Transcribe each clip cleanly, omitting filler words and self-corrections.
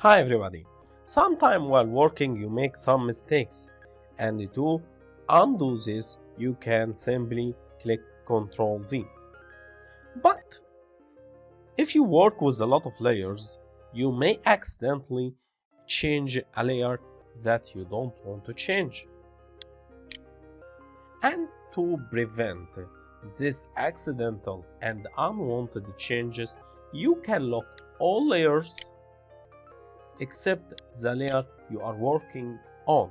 Hi everybody. Sometime while working you make some mistakes, and to undo this you can simply click Ctrl Z. But if you work with a lot of layers, you may accidentally change a layer that you don't want to change. And to prevent this accidental and unwanted changes, you can lock all layers except the layer you are working on.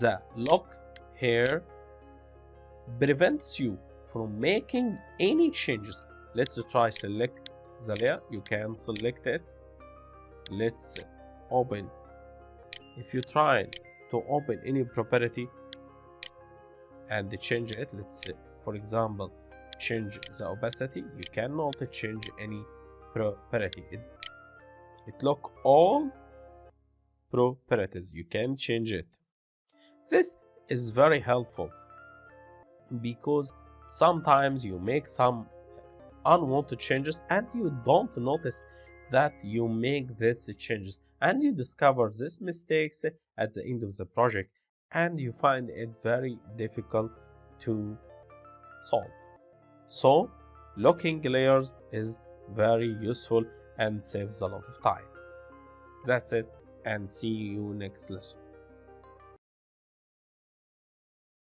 The lock here prevents you from making any changes. Let's try select the layer. You can select it. Let's open. If you try to open any property and change it, let's say, for example, change the opacity, you cannot change any property. It lock all properties. You can change it. This is very helpful because sometimes you make some unwanted changes and you don't notice that you make these changes, and you discover these mistakes at the end of the project and you find it very difficult to solve. So locking layers is very useful and saves a lot of time. That's it, and see you next lesson.